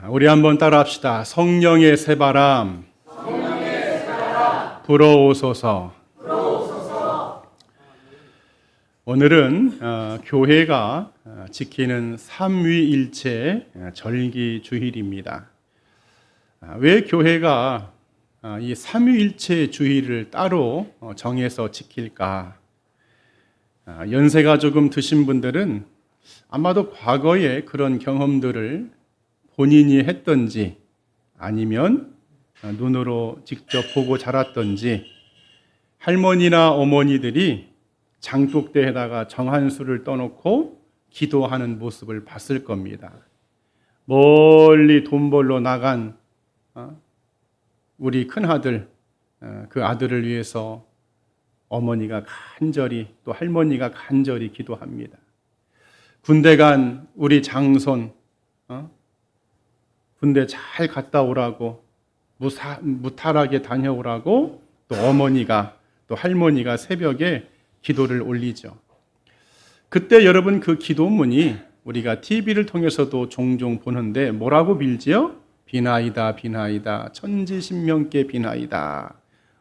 우리 한번 따라합시다. 성령의 새바람 불어오소서. 오늘은 교회가 지키는 삼위일체 절기 주일입니다. 왜 교회가 이 삼위일체 주일을 따로 정해서 지킬까? 연세가 조금 드신 분들은 아마도 과거에 그런 경험들을 본인이 했던지 아니면 눈으로 직접 보고 자랐던지 할머니나 어머니들이 장독대에다가 정한수를 떠놓고 기도하는 모습을 봤을 겁니다. 멀리 돈 벌러 나간 우리 큰아들, 그 아들을 위해서 어머니가 간절히 또 할머니가 간절히 기도합니다. 군대 간 우리 장손 군대 잘 갔다 오라고 무탈하게 다녀오라고 또 어머니가 또 할머니가 새벽에 기도를 올리죠. 그때 여러분 그 기도문이 우리가 TV를 통해서도 종종 보는데 뭐라고 빌지요? 비나이다 비나이다 천지신명께 비나이다.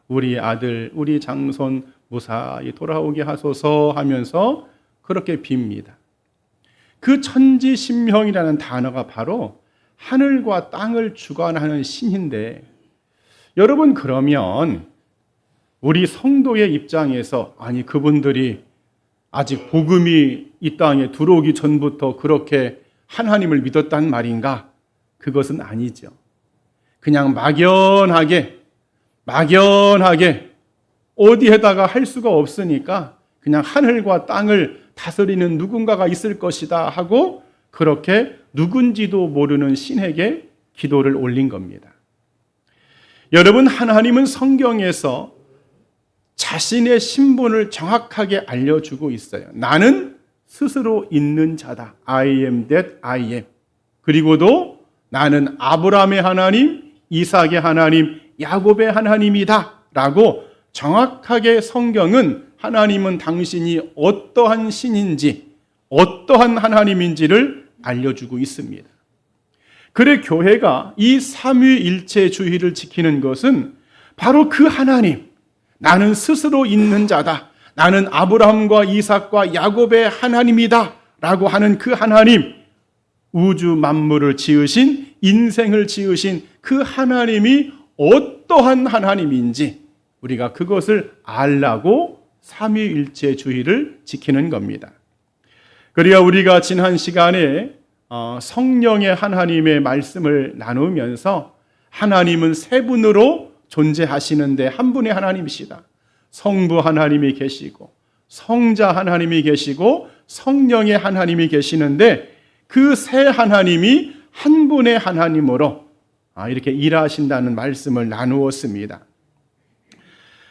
우리 아들 우리 장손 무사히 돌아오게 하소서 하면서 그렇게 빕니다. 그 천지신명이라는 단어가 바로 하늘과 땅을 주관하는 신인데 여러분 그러면 우리 성도의 입장에서 아니 그분들이 아직 복음이 이 땅에 들어오기 전부터 그렇게 하나님을 믿었단 말인가? 그것은 아니죠. 그냥 막연하게 어디에다가 할 수가 없으니까 그냥 하늘과 땅을 다스리는 누군가가 있을 것이다 하고 그렇게 누군지도 모르는 신에게 기도를 올린 겁니다. 여러분 하나님은 성경에서 자신의 신분을 정확하게 알려주고 있어요. 나는 스스로 있는 자다. I am that I am. 그리고도 나는 아브라함의 하나님, 이삭의 하나님, 야곱의 하나님이다 라고 정확하게 성경은 하나님은 당신이 어떠한 신인지 어떠한 하나님인지를 알려주고 있습니다. 그래 교회가 이 삼위일체 주의를 지키는 것은 바로 그 하나님, 나는 스스로 있는 자다. 나는 아브라함과 이삭과 야곱의 하나님이다 라고 하는 그 하나님, 우주 만물을 지으신, 인생을 지으신 그 하나님이 어떠한 하나님인지 우리가 그것을 알라고 삼위일체 주의를 지키는 겁니다. 그래야 우리가 지난 시간에 성령의 하나님의 말씀을 나누면서 하나님은 세 분으로 존재하시는데 한 분의 하나님이시다. 성부 하나님이 계시고 성자 하나님이 계시고 성령의 하나님이 계시는데 그 세 하나님이 한 분의 하나님으로 이렇게 일하신다는 말씀을 나누었습니다.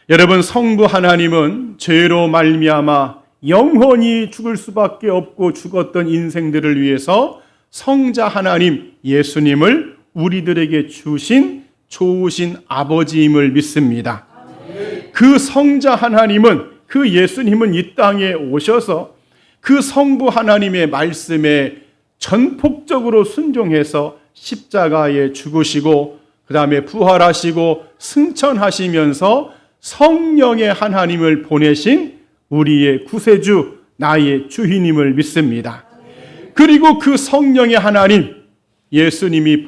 여러분 성부 하나님은 죄로 말미암아 영원히 죽을 수밖에 없고 죽었던 인생들을 위해서 성자 하나님 예수님을 우리들에게 주신 좋으신 아버지임을 믿습니다. 그 성자 하나님은 그 예수님은 이 땅에 오셔서 그 성부 하나님의 말씀에 전폭적으로 순종해서 십자가에 죽으시고 그 다음에 부활하시고 승천하시면서 성령의 하나님을 보내신 우리의 구세주 나의 주인임을 믿습니다. 그리고 그 성령의 하나님 예수님이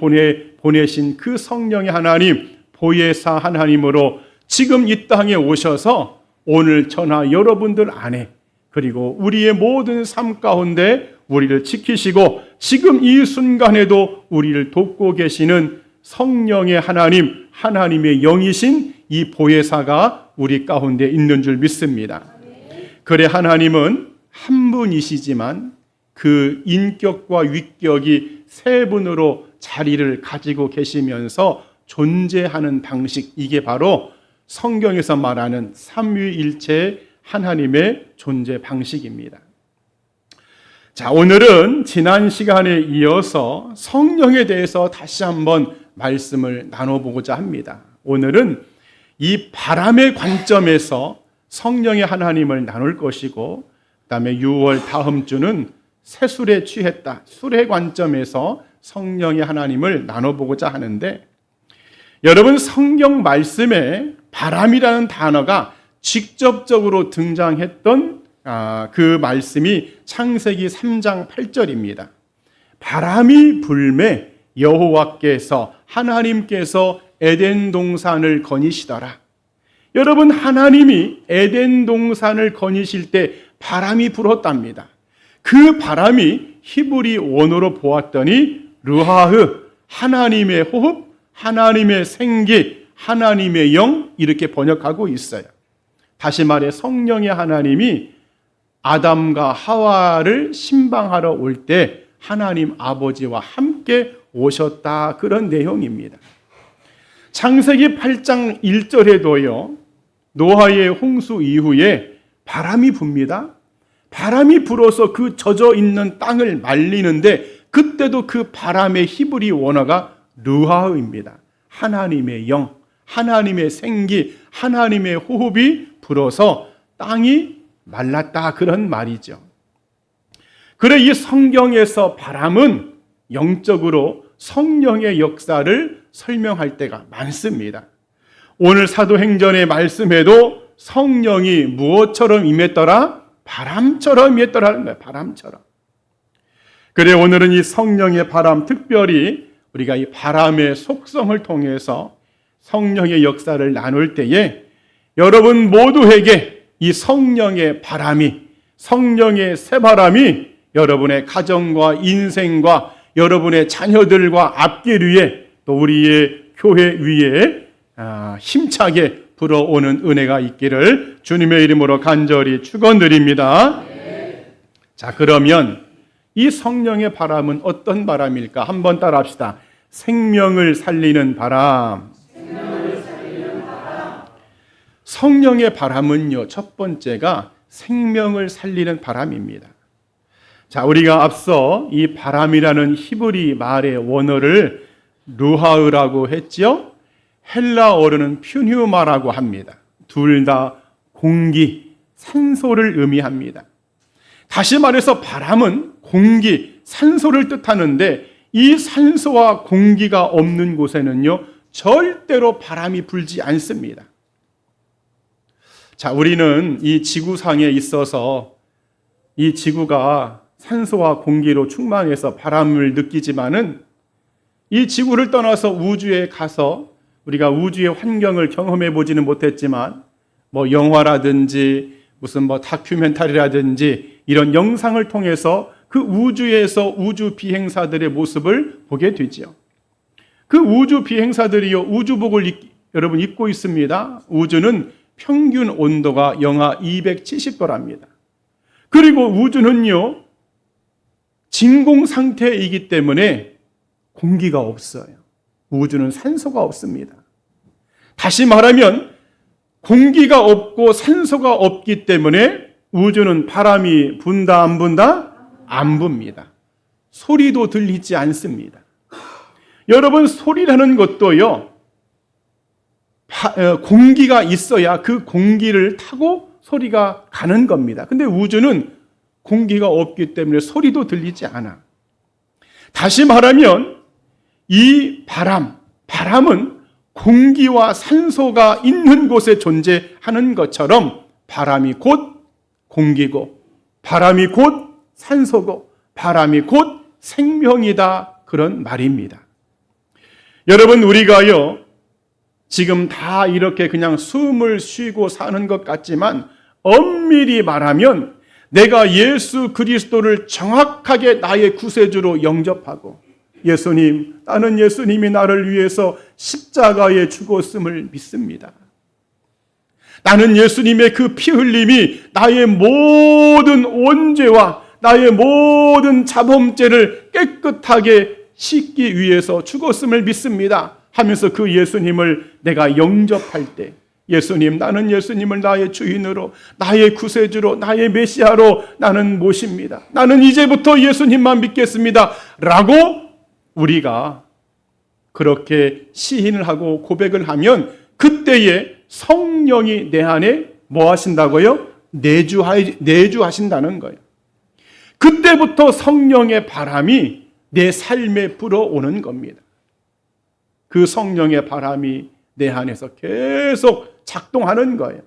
보내신 그 성령의 하나님 보혜사 하나님으로 지금 이 땅에 오셔서 오늘 저나 여러분들 안에 그리고 우리의 모든 삶 가운데 우리를 지키시고 지금 이 순간에도 우리를 돕고 계시는 성령의 하나님, 하나님의 영이신 이 보혜사가 우리 가운데 있는 줄 믿습니다. 그래 하나님은 한 분이시지만 그 인격과 위격이 세 분으로 자리를 가지고 계시면서 존재하는 방식, 이게 바로 성경에서 말하는 삼위일체 하나님의 존재 방식입니다. 자, 오늘은 지난 시간에 이어서 성령에 대해서 다시 한번 말씀을 나눠보고자 합니다. 오늘은 이 바람의 관점에서 성령의 하나님을 나눌 것이고 그 다음에 6월 다음 주는 새술에 취했다. 술의 관점에서 성령의 하나님을 나눠보고자 하는데, 여러분 성경 말씀에 바람이라는 단어가 직접적으로 등장했던 그 말씀이 창세기 3장 8절입니다. 바람이 불매 여호와께서 하나님께서 에덴 동산을 거니시더라. 여러분, 하나님이 에덴 동산을 거니실 때 바람이 불었답니다. 그 바람이 히브리 원어로 보았더니 르하흐, 하나님의 호흡, 하나님의 생기, 하나님의 영, 이렇게 번역하고 있어요. 다시 말해 성령의 하나님이 아담과 하와를 신방하러 올 때 하나님 아버지와 함께 오셨다, 그런 내용입니다. 창세기 8장 1절에도요, 노아의 홍수 이후에 바람이 붑니다. 바람이 불어서 그 젖어 있는 땅을 말리는데, 그때도 그 바람의 히브리 원어가 르하흐입니다. 하나님의 영, 하나님의 생기, 하나님의 호흡이 불어서 땅이 말랐다, 그런 말이죠. 그래 이 성경에서 바람은 영적으로 성령의 역사를 설명할 때가 많습니다. 오늘 사도행전의 말씀에도 성령이 무엇처럼 임했더라? 바람처럼 임했더라는 거예요. 바람처럼. 그래 오늘은 이 성령의 바람, 특별히 우리가 이 바람의 속성을 통해서 성령의 역사를 나눌 때에 여러분 모두에게 이 성령의 바람이, 성령의 새바람이 여러분의 가정과 인생과 여러분의 자녀들과 앞길 위에 또 우리의 교회 위에 힘차게 불어오는 은혜가 있기를 주님의 이름으로 간절히 축원드립니다. 자, 그러면 이 성령의 바람은 어떤 바람일까? 한번 따라합시다. 생명을 살리는 바람. 성령의 바람은요, 첫 번째가 생명을 살리는 바람입니다. 자, 우리가 앞서 이 바람이라는 히브리 말의 원어를 르하흐라고 했죠. 헬라어로는 퓨뉴마라고 합니다. 둘 다 공기, 산소를 의미합니다. 다시 말해서 바람은 공기, 산소를 뜻하는데, 이 산소와 공기가 없는 곳에는요, 절대로 바람이 불지 않습니다. 자, 우리는 이 지구상에 있어서 이 지구가 산소와 공기로 충만해서 바람을 느끼지만은, 이 지구를 떠나서 우주에 가서 우리가 우주의 환경을 경험해 보지는 못했지만, 영화라든지 무슨 다큐멘터리라든지 이런 영상을 통해서 그 우주에서 우주 비행사들의 모습을 보게 되죠. 그 우주 비행사들이요, 우주복을 여러분 입고 있습니다. 우주는 평균 온도가 영하 270도랍니다. 그리고 우주는요, 진공 상태이기 때문에 공기가 없어요. 우주는 산소가 없습니다. 다시 말하면 공기가 없고 산소가 없기 때문에 우주는 바람이 분다 안 분다? 안 붑니다. 소리도 들리지 않습니다. 여러분, 소리라는 것도요, 공기가 있어야 그 공기를 타고 소리가 가는 겁니다. 근데 우주는 공기가 없기 때문에 소리도 들리지 않아. 다시 말하면 이 바람은 공기와 산소가 있는 곳에 존재하는 것처럼 바람이 곧 공기고, 바람이 곧 산소고, 바람이 곧 생명이다, 그런 말입니다. 여러분, 우리가요, 지금 다 이렇게 그냥 숨을 쉬고 사는 것 같지만, 엄밀히 말하면 내가 예수 그리스도를 정확하게 나의 구세주로 영접하고, 예수님, 나는 예수님이 나를 위해서 십자가에 죽었음을 믿습니다. 나는 예수님의 그 피 흘림이 나의 모든 원죄와 나의 모든 자범죄를 깨끗하게 씻기 위해서 죽었음을 믿습니다 하면서 그 예수님을 내가 영접할 때, 예수님, 나는 예수님을 나의 주인으로, 나의 구세주로, 나의 메시아로 나는 모십니다. 나는 이제부터 예수님만 믿겠습니다 라고 우리가 그렇게 시인을 하고 고백을 하면, 그때에 성령이 내 안에 뭐 하신다고요? 내주하신다는 거예요. 그때부터 성령의 바람이 내 삶에 불어오는 겁니다. 그 성령의 바람이 내 안에서 계속 작동하는 거예요.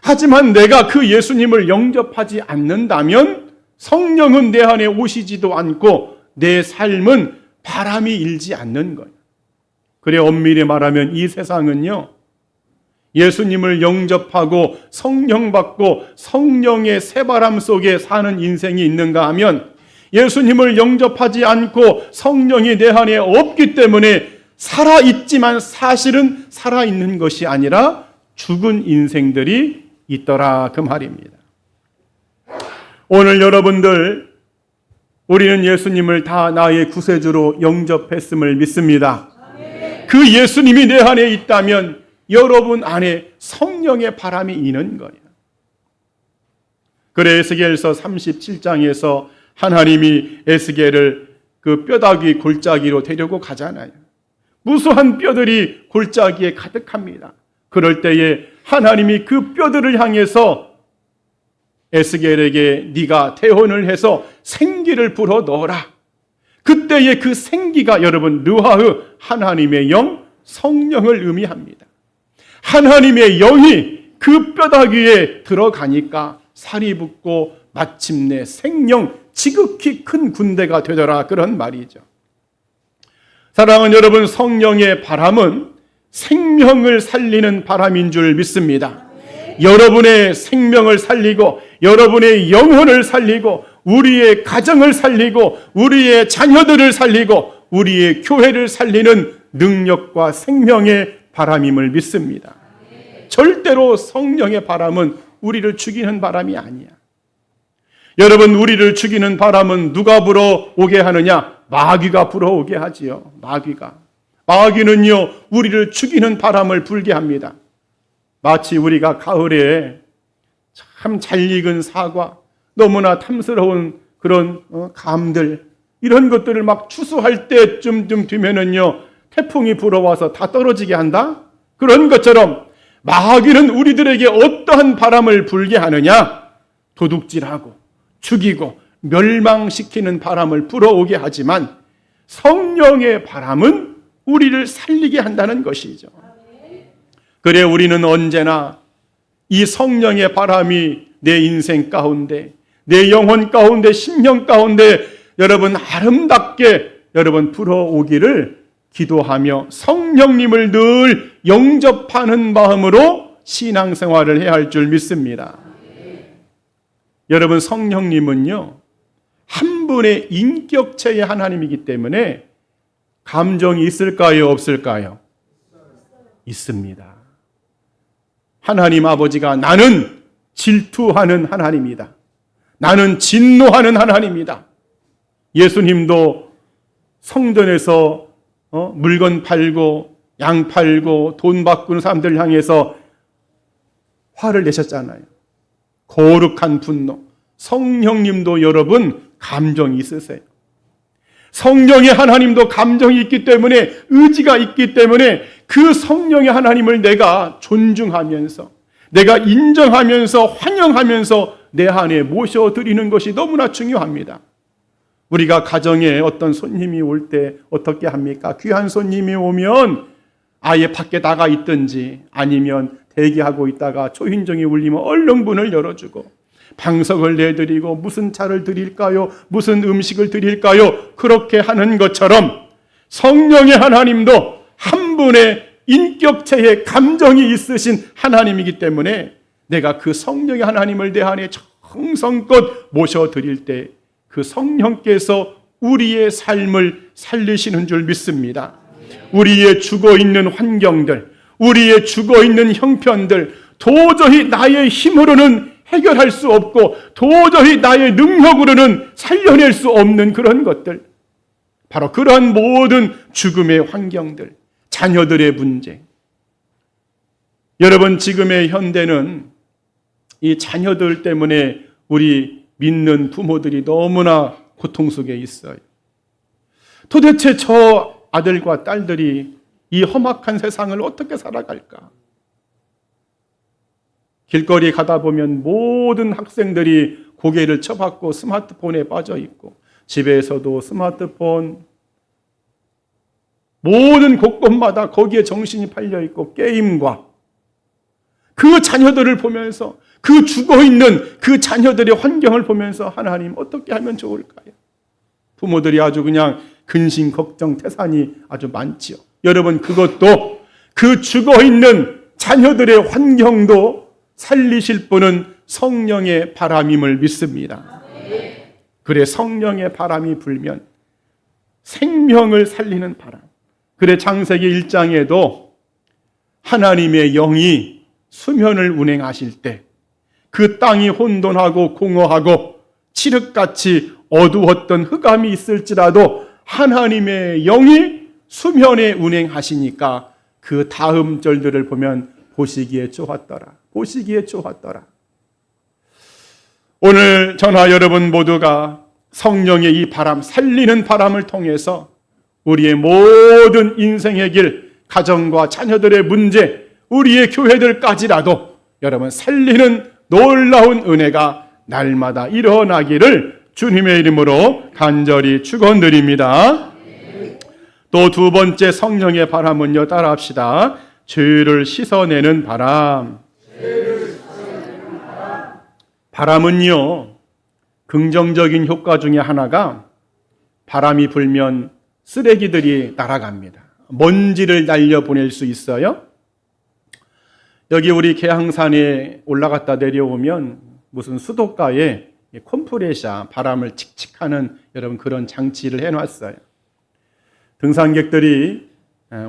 하지만 내가 그 예수님을 영접하지 않는다면 성령은 내 안에 오시지도 않고 내 삶은 바람이 일지 않는 거예요. 그래 엄밀히 말하면 이 세상은요, 예수님을 영접하고 성령 받고 성령의 새바람 속에 사는 인생이 있는가 하면 예수님을 영접하지 않고 성령이 내 안에 없기 때문에 살아있지만 사실은 살아있는 것이 아니라 죽은 인생들이 있더라 그 말입니다. 오늘 여러분들, 우리는 예수님을 다 나의 구세주로 영접했음을 믿습니다. 그 예수님이 내 안에 있다면 여러분 안에 성령의 바람이 있는 거예요. 그래 에스겔서 37장에서 하나님이 에스겔을 그 뼈다귀 골짜기로 데리고 가잖아요. 무수한 뼈들이 골짜기에 가득합니다. 그럴 때에 하나님이 그 뼈들을 향해서 에스겔에게 네가 태혼을 해서 생기를 불어 넣어라. 그때의 그 생기가 여러분 르하흐 하나님의 영 성령을 의미합니다. 하나님의 영이 그 뼈다귀에 들어가니까 살이 붙고 마침내 생명 지극히 큰 군대가 되더라 그런 말이죠. 사랑하는 여러분, 성령의 바람은 생명을 살리는 바람인 줄 믿습니다. 여러분의 생명을 살리고 여러분의 영혼을 살리고 우리의 가정을 살리고 우리의 자녀들을 살리고 우리의 교회를 살리는 능력과 생명의 바람임을 믿습니다. 절대로 성령의 바람은 우리를 죽이는 바람이 아니야. 여러분, 우리를 죽이는 바람은 누가 불어오게 하느냐? 마귀가 불어오게 하지요. 마귀는요 우리를 죽이는 바람을 불게 합니다. 마치 우리가 가을에 참 잘 익은 사과, 너무나 탐스러운 그런 감들, 이런 것들을 막 추수할 때쯤 되면은요 태풍이 불어와서 다 떨어지게 한다? 그런 것처럼 마귀는 우리들에게 어떠한 바람을 불게 하느냐? 도둑질하고 죽이고 멸망시키는 바람을 불어오게 하지만 성령의 바람은 우리를 살리게 한다는 것이죠. 그래 우리는 언제나 이 성령의 바람이 내 인생 가운데, 내 영혼 가운데, 심령 가운데 여러분 아름답게 여러분 불어오기를 기도하며 성령님을 늘 영접하는 마음으로 신앙생활을 해야 할 줄 믿습니다. 여러분, 성령님은요 한 분의 인격체의 하나님이기 때문에 감정이 있을까요, 없을까요? 있습니다. 하나님 아버지가 나는 질투하는 하나님이다, 나는 진노하는 하나님이다. 예수님도 성전에서 물건 팔고 양 팔고 돈 바꾸는 사람들 향해서 화를 내셨잖아요. 거룩한 분노. 성령님도 여러분 감정이 있으세요. 성령의 하나님도 감정이 있기 때문에, 의지가 있기 때문에 그 성령의 하나님을 내가 존중하면서, 내가 인정하면서, 환영하면서 내 안에 모셔드리는 것이 너무나 중요합니다. 우리가 가정에 어떤 손님이 올 때 어떻게 합니까? 귀한 손님이 오면 아예 밖에 나가 있든지 아니면 대기하고 있다가 초인종이 울리면 얼른 문을 열어주고 방석을 내드리고 무슨 차를 드릴까요? 무슨 음식을 드릴까요? 그렇게 하는 것처럼 성령의 하나님도 한 분의 인격체의 감정이 있으신 하나님이기 때문에 내가 그 성령의 하나님을 내 안에 정성껏 모셔드릴 때 그 성령께서 우리의 삶을 살리시는 줄 믿습니다. 우리의 죽어있는 환경들, 우리의 죽어있는 형편들, 도저히 나의 힘으로는 해결할 수 없고 도저히 나의 능력으로는 살려낼 수 없는 그런 것들, 바로 그러한 모든 죽음의 환경들, 자녀들의 문제. 여러분, 지금의 현대는 이 자녀들 때문에 우리 믿는 부모들이 너무나 고통 속에 있어요. 도대체 저 아들과 딸들이 이 험악한 세상을 어떻게 살아갈까? 길거리 가다 보면 모든 학생들이 고개를 쳐박고 스마트폰에 빠져 있고 집에서도 스마트폰, 모든 곳곳마다 거기에 정신이 팔려 있고 게임과 그 자녀들을 보면서 그 죽어있는 그 자녀들의 환경을 보면서 하나님 어떻게 하면 좋을까요? 부모들이 아주 그냥 근심, 걱정, 태산이 아주 많지요. 여러분 그것도 그 죽어있는 자녀들의 환경도 살리실 분은 성령의 바람임을 믿습니다. 그래 성령의 바람이 불면 생명을 살리는 바람. 그래 창세기 1장에도 하나님의 영이 수면을 운행하실 때 그 땅이 혼돈하고 공허하고 칠흑같이 어두웠던 흑암이 있을지라도 하나님의 영이 수면에 운행하시니까 그 다음 절들을 보면 보시기에 좋았더라. 보시기에 좋았더라. 오늘 저나 여러분 모두가 성령의 이 바람, 살리는 바람을 통해서 우리의 모든 인생의 길, 가정과 자녀들의 문제, 우리의 교회들까지라도 여러분 살리는 놀라운 은혜가 날마다 일어나기를 주님의 이름으로 간절히 축원드립니다. 또 두 번째 성령의 바람은요, 따라합시다. 죄를 씻어내는 바람. 바람은요, 긍정적인 효과 중에 하나가 바람이 불면 쓰레기들이 날아갑니다. 먼지를 날려보낼 수 있어요. 여기 우리 계항산에 올라갔다 내려오면 무슨 수도가에 컴프레셔, 바람을 칙칙하는 여러분 그런 장치를 해놨어요. 등산객들이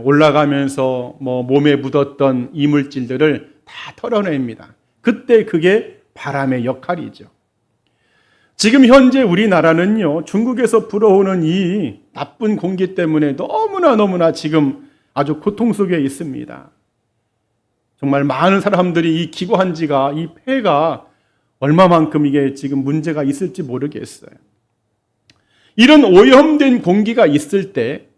올라가면서 몸에 묻었던 이물질들을 다 털어냅니다. 그때 그게 바람의 역할이죠. 지금 현재 우리나라는요, 중국에서 불어오는 이 나쁜 공기 때문에 너무나 지금 아주 고통 속에 있습니다. 정말 많은 사람들이 이 기고한지가, 이 폐가 얼마만큼 이게 지금 문제가 있을지 모르겠어요. 이런 오염된 공기가 있을 때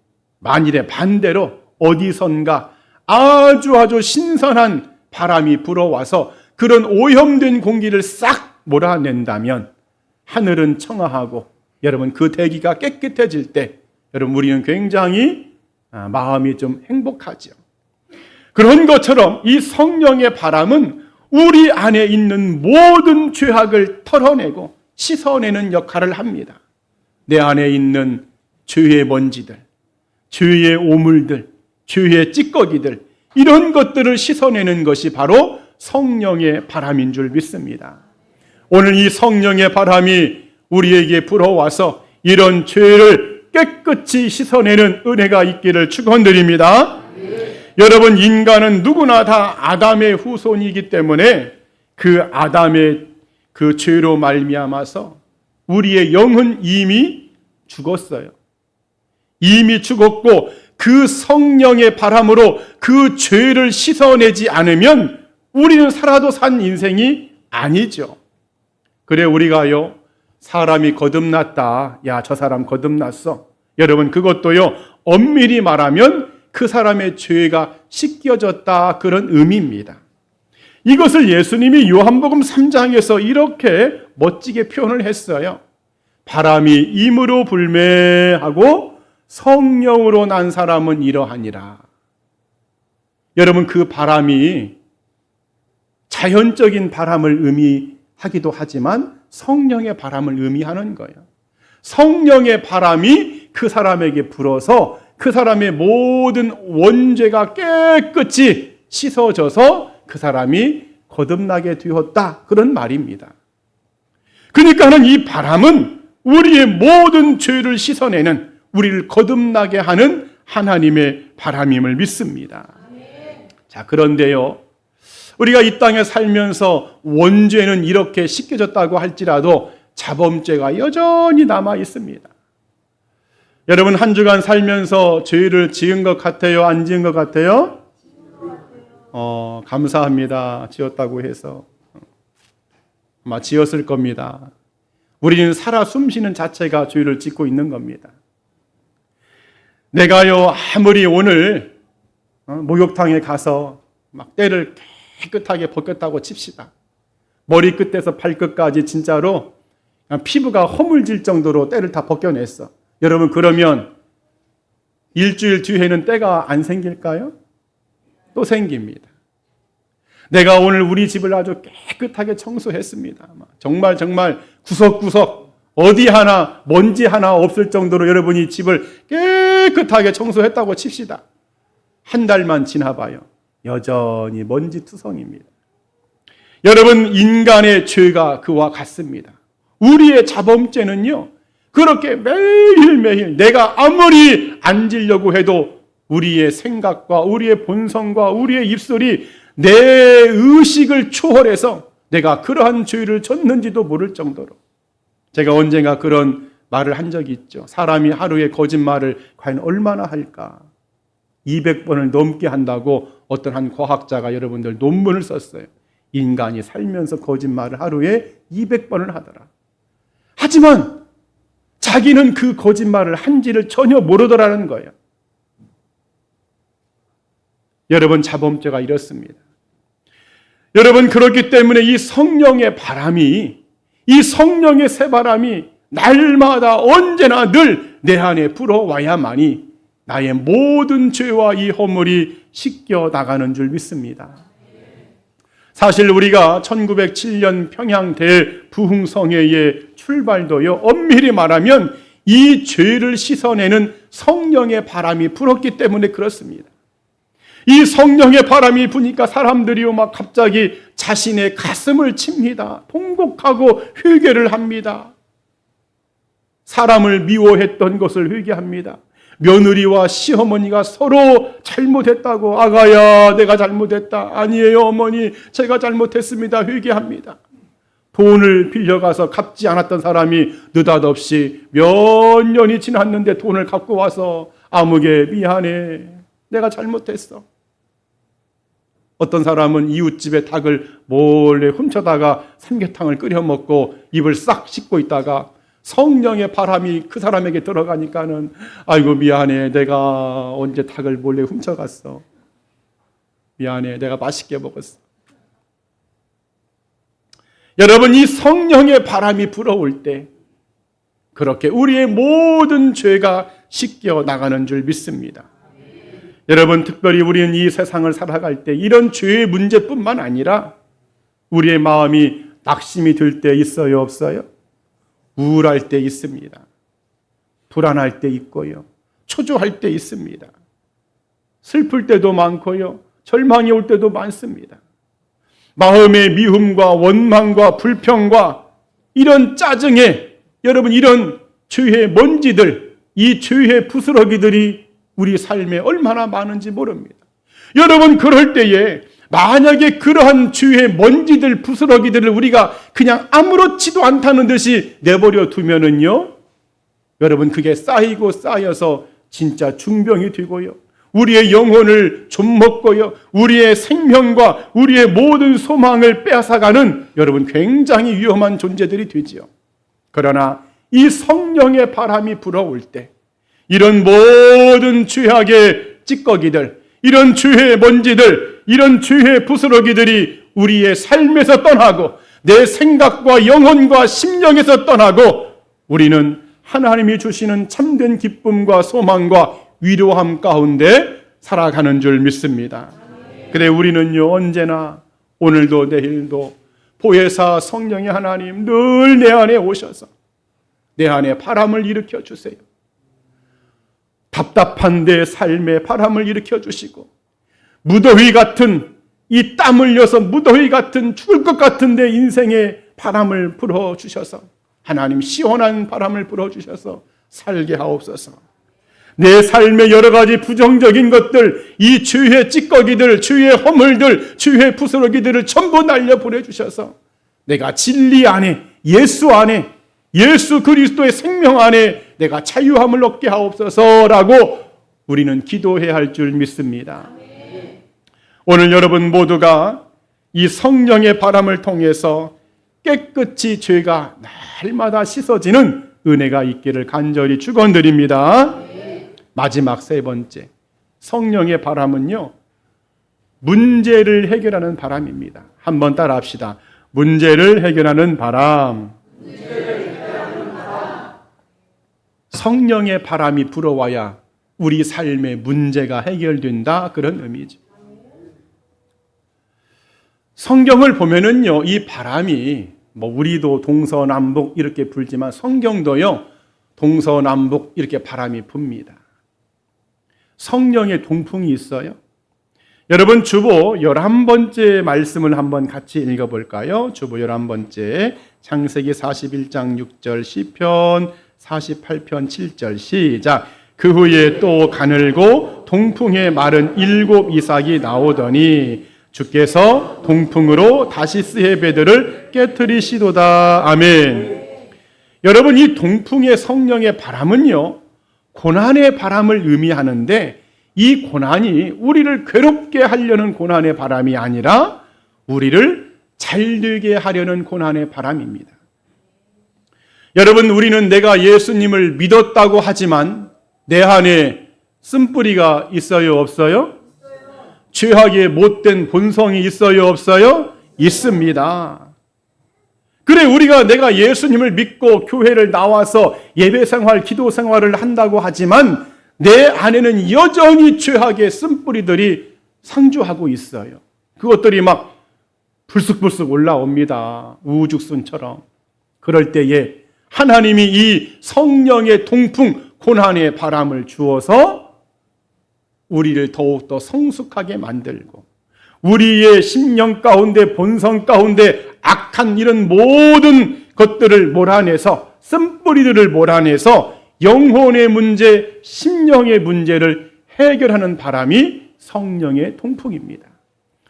만일에 반대로 어디선가 아주 신선한 바람이 불어와서 그런 오염된 공기를 싹 몰아낸다면 하늘은 청아하고 여러분 그 대기가 깨끗해질 때 여러분 우리는 굉장히 마음이 좀 행복하죠. 그런 것처럼 이 성령의 바람은 우리 안에 있는 모든 죄악을 털어내고 씻어내는 역할을 합니다. 내 안에 있는 죄의 먼지들, 죄의 오물들, 죄의 찌꺼기들, 이런 것들을 씻어내는 것이 바로 성령의 바람인 줄 믿습니다. 오늘 이 성령의 바람이 우리에게 불어와서 이런 죄를 깨끗이 씻어내는 은혜가 있기를 축원드립니다. 여러분 인간은 누구나 다 아담의 후손이기 때문에 그 아담의 그 죄로 말미암아서 우리의 영은 이미 죽었어요. 이미 죽었고 그 성령의 바람으로 그 죄를 씻어내지 않으면 우리는 살아도 산 인생이 아니죠. 그래 우리가요 사람이 거듭났다. 야, 저 사람 거듭났어. 여러분 그것도요 엄밀히 말하면 그 사람의 죄가 씻겨졌다 그런 의미입니다. 이것을 예수님이 요한복음 3장에서 이렇게 멋지게 표현을 했어요. 바람이 임으로 불매하고 성령으로 난 사람은 이러하니라. 여러분 그 바람이 자연적인 바람을 의미하기도 하지만 성령의 바람을 의미하는 거예요. 성령의 바람이 그 사람에게 불어서 그 사람의 모든 원죄가 깨끗이 씻어져서 그 사람이 거듭나게 되었다 그런 말입니다. 그러니까는 이 바람은 우리의 모든 죄를 씻어내는, 우리를 거듭나게 하는 하나님의 바람임을 믿습니다. 자, 그런데요 우리가 이 땅에 살면서 원죄는 이렇게 씻겨졌다고 할지라도 자범죄가 여전히 남아 있습니다. 여러분 한 주간 살면서 죄를 지은 것 같아요? 안 지은 것 같아요? 감사합니다. 지었다고 해서. 아마 지었을 겁니다. 우리는 살아 숨쉬는 자체가 죄를 짓고 있는 겁니다. 내가요 아무리 오늘 목욕탕에 가서 막 때를 깨끗하게 벗겼다고 칩시다. 머리끝에서 발끝까지 진짜로 피부가 허물질 정도로 때를 다 벗겨냈어. 여러분, 그러면 일주일 뒤에는 때가 안 생길까요? 또 생깁니다. 내가 오늘 우리 집을 아주 깨끗하게 청소했습니다. 정말 구석구석 어디 하나 먼지 하나 없을 정도로 여러분이 집을 깨끗하게 청소했다고 칩시다. 한 달만 지나봐요. 여전히 먼지 투성입니다. 여러분, 인간의 죄가 그와 같습니다. 우리의 자범죄는요, 그렇게 매일매일 내가 아무리 앉으려고 해도 우리의 생각과 우리의 본성과 우리의 입술이 내 의식을 초월해서 내가 그러한 죄를 졌는지도 모를 정도로, 제가 언젠가 그런 말을 한 적이 있죠. 사람이 하루에 거짓말을 과연 얼마나 할까? 200번을 넘게 한다고 어떤 한 과학자가 여러분들 논문을 썼어요. 인간이 살면서 거짓말을 하루에 200번을 하더라. 하지만 자기는 그 거짓말을 한지를 전혀 모르더라는 거예요. 여러분, 자범죄가 이렇습니다. 여러분, 그렇기 때문에 이 성령의 바람이, 이 성령의 새바람이 날마다 언제나 늘 내 안에 불어와야만이 나의 모든 죄와 이 허물이 씻겨 나가는 줄 믿습니다. 사실 우리가 1907년 평양 대부흥성회의 출발도요, 엄밀히 말하면 이 죄를 씻어내는 성령의 바람이 불었기 때문에 그렇습니다. 이 성령의 바람이 부니까 사람들이요 막 갑자기 자신의 가슴을 칩니다. 통곡하고 회개를 합니다. 사람을 미워했던 것을 회개합니다. 며느리와 시어머니가 서로 잘못했다고, 아가야 내가 잘못했다, 아니에요 어머니 제가 잘못했습니다, 회개합니다. 돈을 빌려가서 갚지 않았던 사람이 느닷없이 몇 년이 지났는데 돈을 갖고 와서 아무개 미안해, 내가 잘못했어. 어떤 사람은 이웃집에 닭을 몰래 훔쳐다가 삼계탕을 끓여 먹고 입을 싹 씻고 있다가 성령의 바람이 그 사람에게 들어가니까는 아이고 미안해, 내가 언제 닭을 몰래 훔쳐갔어, 미안해, 내가 맛있게 먹었어. 여러분, 이 성령의 바람이 불어올 때 그렇게 우리의 모든 죄가 씻겨 나가는 줄 믿습니다. 여러분, 특별히 우리는 이 세상을 살아갈 때 이런 죄의 문제뿐만 아니라 우리의 마음이 낙심이 들 때 있어요, 없어요? 우울할 때 있습니다. 불안할 때 있고요. 초조할 때 있습니다. 슬플 때도 많고요. 절망이 올 때도 많습니다. 마음의 미움과 원망과 불평과 이런 짜증에, 여러분, 이런 죄의 먼지들, 이 죄의 부스러기들이 우리 삶에 얼마나 많은지 모릅니다. 여러분, 그럴 때에 만약에 그러한 죄의 먼지들, 부스러기들을 우리가 그냥 아무렇지도 않다는 듯이 내버려 두면은요, 여러분, 그게 쌓이고 쌓여서 진짜 중병이 되고요, 우리의 영혼을 좀먹고요, 우리의 생명과 우리의 모든 소망을 빼앗아가는 여러분 굉장히 위험한 존재들이 되지요. 그러나 이 성령의 바람이 불어올 때 이런 모든 죄악의 찌꺼기들, 이런 죄의 먼지들, 이런 죄의 부스러기들이 우리의 삶에서 떠나고 내 생각과 영혼과 심령에서 떠나고 우리는 하나님이 주시는 참된 기쁨과 소망과 위로함 가운데 살아가는 줄 믿습니다. 그래, 우리는요 언제나 오늘도 내일도 보혜사 성령의 하나님 늘 내 안에 오셔서 내 안에 바람을 일으켜 주세요. 답답한 내 삶에 바람을 일으켜 주시고, 무더위 같은 이 땀 흘려서 무더위 같은 죽을 것 같은 내 인생에 바람을 불어주셔서, 하나님 시원한 바람을 불어주셔서 살게 하옵소서. 내 삶의 여러 가지 부정적인 것들, 이 죄의 찌꺼기들, 죄의 허물들, 죄의 부스러기들을 전부 날려 보내주셔서 내가 진리 안에, 예수 안에, 예수 그리스도의 생명 안에 내가 자유함을 얻게 하옵소서라고 우리는 기도해야 할 줄 믿습니다. 오늘 여러분 모두가 이 성령의 바람을 통해서 깨끗이 죄가 날마다 씻어지는 은혜가 있기를 간절히 축원드립니다. 마지막 세 번째, 성령의 바람은요 문제를 해결하는 바람입니다. 한번 따라합시다. 문제를 해결하는 바람. 성령의 바람이 불어와야 우리 삶의 문제가 해결된다, 그런 의미죠. 성경을 보면은요, 이 바람이 우리도 동서남북 이렇게 불지만 성경도요, 동서남북 이렇게 바람이 붑니다. 성령의 동풍이 있어요. 여러분, 주보 11번째 말씀을 한번 같이 읽어볼까요? 주보 11번째, 창세기 41장 6절, 시편 48편 7절, 시작. 그 후에 또 가늘고 동풍의 마른 7 이삭이 나오더니 주께서 동풍으로 다시스의 배들을 깨트리시도다. 아멘. 여러분, 이 동풍의 성령의 바람은요, 고난의 바람을 의미하는데, 이 고난이 우리를 괴롭게 하려는 고난의 바람이 아니라 우리를 잘되게 하려는 고난의 바람입니다. 여러분, 우리는 내가 예수님을 믿었다고 하지만 내 안에 쓴뿌리가 있어요, 없어요? 죄악의 못된 본성이 있어요, 없어요? 있습니다. 그래, 우리가 내가 예수님을 믿고 교회를 나와서 예배 생활, 기도 생활을 한다고 하지만 내 안에는 여전히 죄악의 쓴뿌리들이 상주하고 있어요. 그것들이 막 불쑥불쑥 올라옵니다. 우후죽순처럼. 그럴 때에 하나님이 이 성령의 동풍, 고난의 바람을 주어서 우리를 더욱더 성숙하게 만들고 우리의 심령 가운데, 본성 가운데 악한 이런 모든 것들을 몰아내서, 쓴뿌리들을 몰아내서 영혼의 문제, 심령의 문제를 해결하는 바람이 성령의 동풍입니다.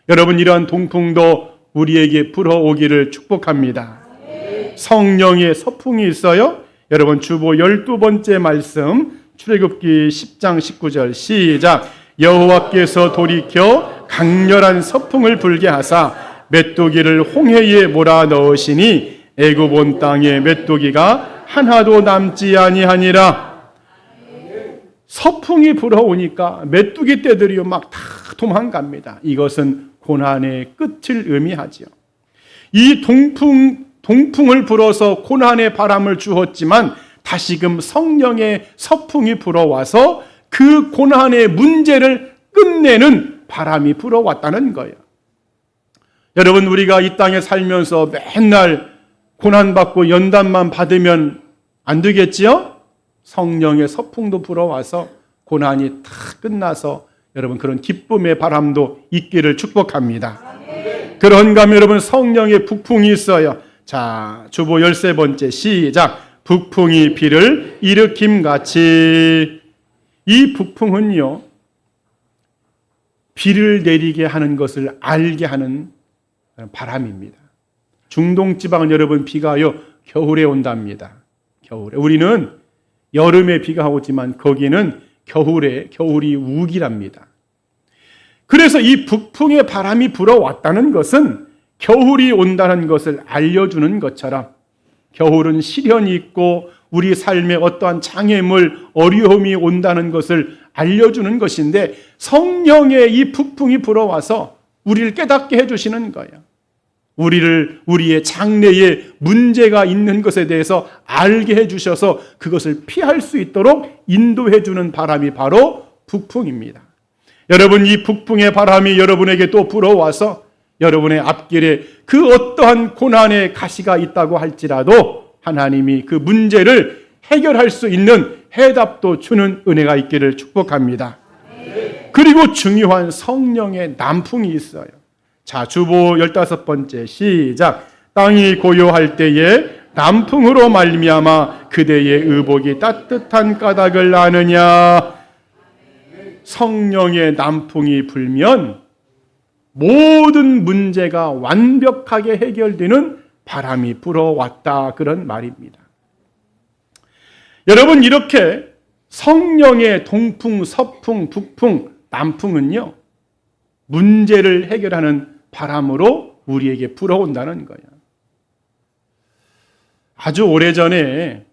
여러분, 이러한 동풍도 우리에게 불어오기를 축복합니다. 성령의 서풍이 있어요. 여러분, 주보 12번째 말씀, 출애굽기 10장 19절, 시작. 여호와께서 돌이켜 강렬한 서풍을 불게 하사 메뚜기를 홍해에 몰아넣으시니 애굽 온 땅에 메뚜기가 하나도 남지 아니하니라. 서풍이 불어오니까 메뚜기 떼들이 막 다 도망갑니다. 이것은 고난의 끝을 의미하지요. 이 동풍을 불어서 고난의 바람을 주었지만 다시금 성령의 서풍이 불어와서 그 고난의 문제를 끝내는 바람이 불어왔다는 거예요. 여러분, 우리가 이 땅에 살면서 맨날 고난받고 연단만 받으면 안 되겠지요? 성령의 서풍도 불어와서 고난이 다 끝나서 여러분, 그런 기쁨의 바람도 있기를 축복합니다. 그런가 하면 여러분, 성령의 북풍이 있어요. 자, 주보 13번째, 시작. 북풍이 비를 일으킴같이. 이 북풍은요, 비를 내리게 하는 것을 알게 하는 바람입니다. 중동 지방은 여러분, 비가요 겨울에 온답니다. 겨울에. 우리는 여름에 비가 오지만 거기는 겨울이 우기랍니다. 그래서 이 북풍의 바람이 불어왔다는 것은 겨울이 온다는 것을 알려주는 것처럼, 겨울은 시련이 있고 우리 삶에 어떠한 장애물, 어려움이 온다는 것을 알려주는 것인데, 성령의 이 북풍이 불어와서 우리를 깨닫게 해주시는 거예요. 우리의 장래에 문제가 있는 것에 대해서 알게 해주셔서 그것을 피할 수 있도록 인도해주는 바람이 바로 북풍입니다. 여러분, 이 북풍의 바람이 여러분에게 또 불어와서 여러분의 앞길에 그 어떠한 고난의 가시가 있다고 할지라도 하나님이 그 문제를 해결할 수 있는 해답도 주는 은혜가 있기를 축복합니다. 그리고 중요한 성령의 남풍이 있어요. 자, 주보 15번째, 시작. 땅이 고요할 때에 남풍으로 말미암아 그대의 의복이 따뜻한 까닭을 아느냐. 성령의 남풍이 불면 모든 문제가 완벽하게 해결되는 바람이 불어왔다, 그런 말입니다. 여러분, 이렇게 성령의 동풍, 서풍, 북풍, 남풍은요, 문제를 해결하는 바람으로 우리에게 불어온다는 거예요. 아주 오래전에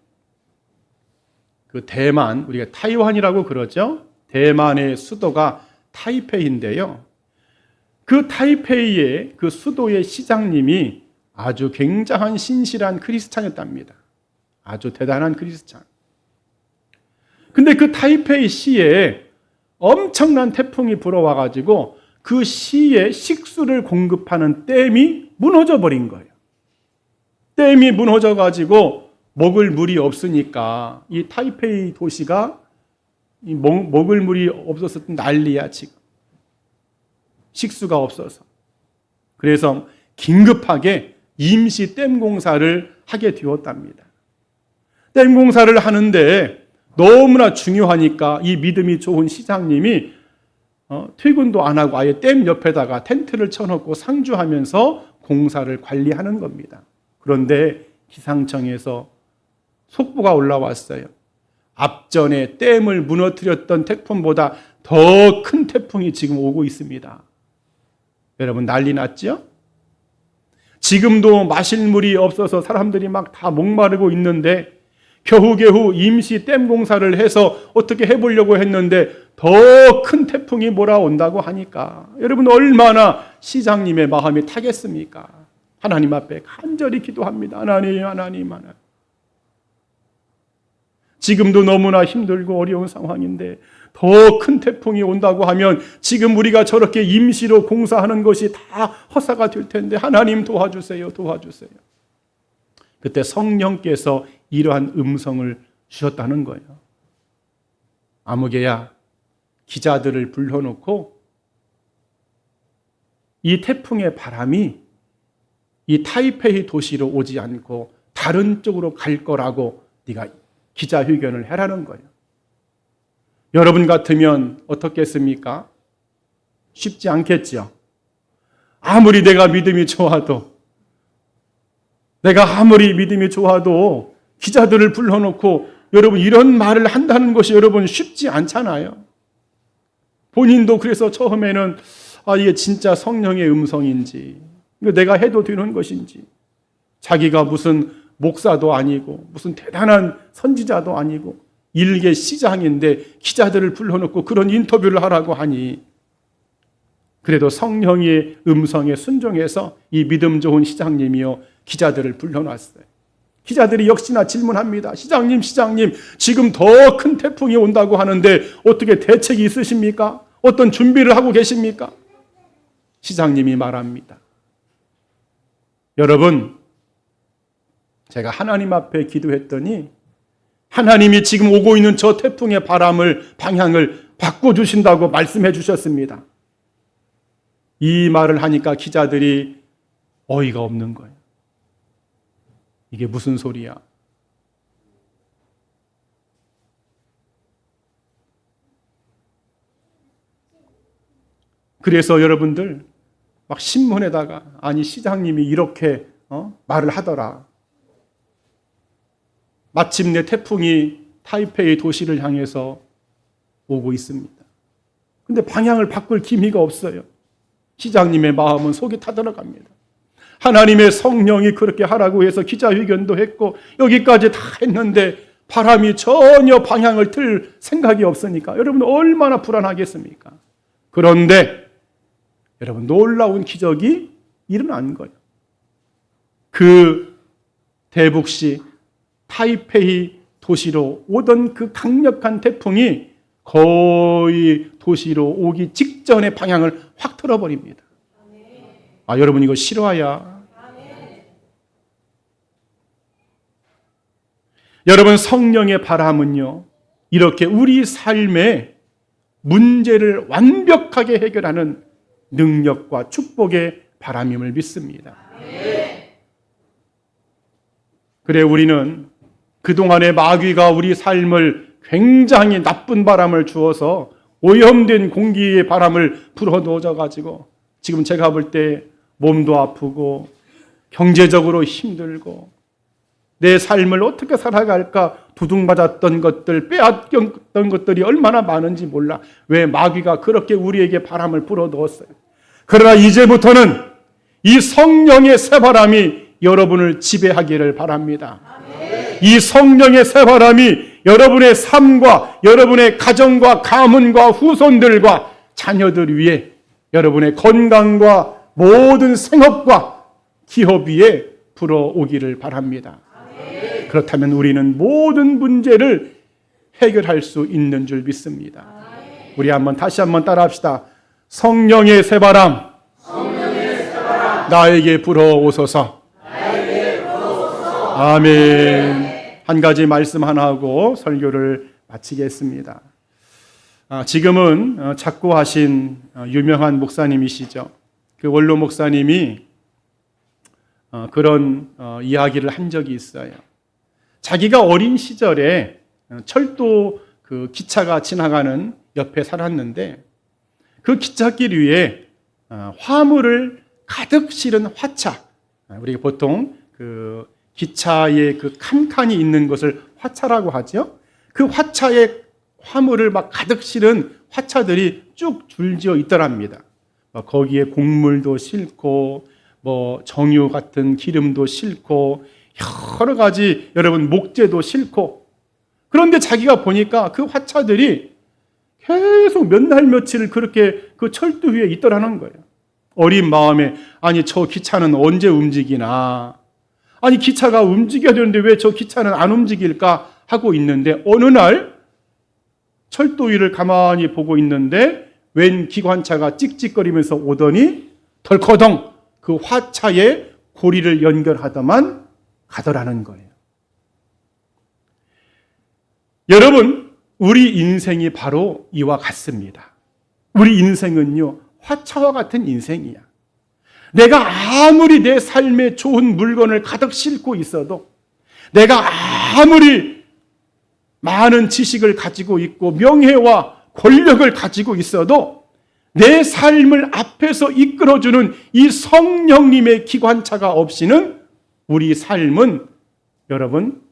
그 대만, 우리가 타이완이라고 그러죠. 대만의 수도가 타이페이인데요. 그 타이페이의 그 수도의 시장님이 아주 굉장한 신실한 크리스찬이었답니다. 아주 대단한 크리스찬. 근데 그 타이페이 시에 엄청난 태풍이 불어와가지고 그 시에 식수를 공급하는 댐이 무너져 버린 거예요. 댐이 무너져가지고 먹을 물이 없으니까 이 타이페이 도시가 먹을 물이 없어서 난리야 지금. 식수가 없어서. 그래서 긴급하게 임시 댐 공사를 하게 되었답니다. 댐 공사를 하는데 너무나 중요하니까 이 믿음이 좋은 시장님이 퇴근도 안 하고 아예 댐 옆에다가 텐트를 쳐놓고 상주하면서 공사를 관리하는 겁니다. 그런데 기상청에서 속보가 올라왔어요. 앞전에 댐을 무너뜨렸던 태풍보다 더 큰 태풍이 지금 오고 있습니다. 여러분 난리 났죠? 지금도 마실 물이 없어서 사람들이 막 다 목마르고 있는데 겨우겨우 임시 댐 공사를 해서 어떻게 해보려고 했는데 더 큰 태풍이 몰아온다고 하니까 여러분 얼마나 시장님의 마음이 타겠습니까? 하나님 앞에 간절히 기도합니다. 하나님, 하나님, 하나님. 지금도 너무나 힘들고 어려운 상황인데 더 큰 태풍이 온다고 하면 지금 우리가 저렇게 임시로 공사하는 것이 다 허사가 될 텐데 하나님 도와주세요, 도와주세요. 그때 성령께서 이러한 음성을 주셨다는 거예요. 아무개야, 기자들을 불러놓고 이 태풍의 바람이 이 타이페이 도시로 오지 않고 다른 쪽으로 갈 거라고 네가 기자회견을 해라는 거예요. 여러분 같으면 어떻겠습니까? 쉽지 않겠죠. 아무리 내가 믿음이 좋아도 기자들을 불러놓고 여러분 이런 말을 한다는 것이 여러분 쉽지 않잖아요. 본인도 그래서 처음에는 이게 진짜 성령의 음성인지 이거 내가 해도 되는 것인지 자기가 무슨 목사도 아니고 무슨 대단한 선지자도 아니고 일개 시장인데 기자들을 불러놓고 그런 인터뷰를 하라고 하니 그래도 성령의 음성에 순종해서 이 믿음 좋은 시장님이요 기자들을 불러놨어요. 기자들이 역시나 질문합니다. 시장님, 지금 더 큰 태풍이 온다고 하는데 어떻게 대책이 있으십니까? 어떤 준비를 하고 계십니까? 시장님이 말합니다. 여러분, 제가 하나님 앞에 기도했더니 하나님이 지금 오고 있는 저 태풍의 방향을 바꿔주신다고 말씀해 주셨습니다. 이 말을 하니까 기자들이 어이가 없는 거예요. 이게 무슨 소리야? 그래서 여러분들 막 신문에다가 아니 시장님이 이렇게 말을 하더라. 마침내 태풍이 타이페이 도시를 향해서 오고 있습니다. 근데 방향을 바꿀 기미가 없어요. 시장님의 마음은 속이 타들어갑니다. 하나님의 성령이 그렇게 하라고 해서 기자회견도 했고 여기까지 다 했는데 바람이 전혀 방향을 틀 생각이 없으니까 여러분 얼마나 불안하겠습니까? 그런데 여러분 놀라운 기적이 일어난 거예요. 그 대북시 타이페이 도시로 오던 그 강력한 태풍이 거의 도시로 오기 직전에 방향을 확 틀어버립니다. 여러분 이거 실화야. 여러분 성령의 바람은요 이렇게 우리 삶의 문제를 완벽하게 해결하는 능력과 축복의 바람임을 믿습니다. 그래 우리는 그동안의 마귀가 우리 삶을 굉장히 나쁜 바람을 주어서 오염된 공기의 바람을 불어넣어가지고 지금 제가 볼 때 몸도 아프고 경제적으로 힘들고 내 삶을 어떻게 살아갈까 두둥맞았던 것들, 빼앗겼던 것들이 얼마나 많은지 몰라. 왜 마귀가 그렇게 우리에게 바람을 불어넣었어요. 그러나 이제부터는 이 성령의 새바람이 여러분을 지배하기를 바랍니다. 이 성령의 새바람이 여러분의 삶과 여러분의 가정과 가문과 후손들과 자녀들 위에 여러분의 건강과 모든 생업과 기업 위에 불어오기를 바랍니다. 그렇다면 우리는 모든 문제를 해결할 수 있는 줄 믿습니다. 우리 다시 한번 따라합시다. 성령의 새바람, 나에게 불어오소서. 아멘. 한 가지 말씀 하나 하고 설교를 마치겠습니다. 지금은 작고하신 유명한 목사님이시죠. 그 원로 목사님이 그런 이야기를 한 적이 있어요. 자기가 어린 시절에 철도 그 기차가 지나가는 옆에 살았는데 그 기찻길 위에 화물을 가득 실은 화차, 우리가 보통 그 기차에 그 칸칸이 있는 것을 화차라고 하죠. 그 화차에 화물을 막 가득 실은 화차들이 쭉 줄지어 있더랍니다. 거기에 곡물도 싣고 정유 같은 기름도 싣고 여러 가지 여러분 목재도 싣고, 그런데 자기가 보니까 그 화차들이 계속 몇 날 며칠 그렇게 그 철도 위에 있더라는 거예요. 어린 마음에 아니 저 기차는 언제 움직이나, 아니 기차가 움직여야 되는데 왜 저 기차는 안 움직일까 하고 있는데 어느 날 철도 위를 가만히 보고 있는데 웬 기관차가 찍찍거리면서 오더니 덜커덩 그 화차에 고리를 연결하더만 가더라는 거예요. 여러분, 우리 인생이 바로 이와 같습니다. 우리 인생은요, 화차와 같은 인생이야. 내가 아무리 내 삶에 좋은 물건을 가득 싣고 있어도, 내가 아무리 많은 지식을 가지고 있고 명예와 권력을 가지고 있어도 내 삶을 앞에서 이끌어주는 이 성령님의 기관차가 없이는 우리 삶은 여러분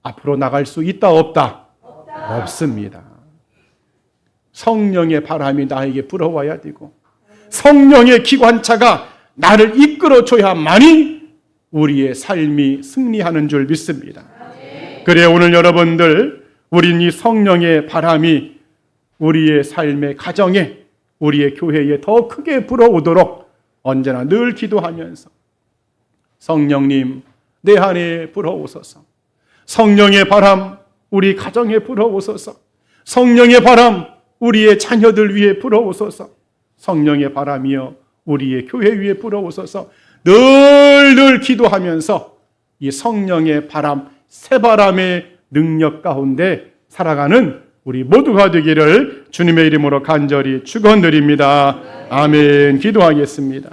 앞으로 나갈 수 있다 없다? 없습니다. 성령의 바람이 나에게 불어와야 되고 성령의 기관차가 나를 이끌어줘야만이 우리의 삶이 승리하는 줄 믿습니다. 그래 오늘 여러분들, 우린 이 성령의 바람이 우리의 삶의 가정에, 우리의 교회에 더 크게 불어오도록 언제나 늘 기도하면서 성령님 내 안에 불어오소서, 성령의 바람 우리 가정에 불어오소서, 성령의 바람 우리의 자녀들 위에 불어오소서, 성령의 바람이여 우리의 교회 위에 불어오소서, 늘 기도하면서 이 성령의 바람, 새바람의 능력 가운데 살아가는 우리 모두가 되기를 주님의 이름으로 간절히 축원드립니다. 아멘. 기도하겠습니다.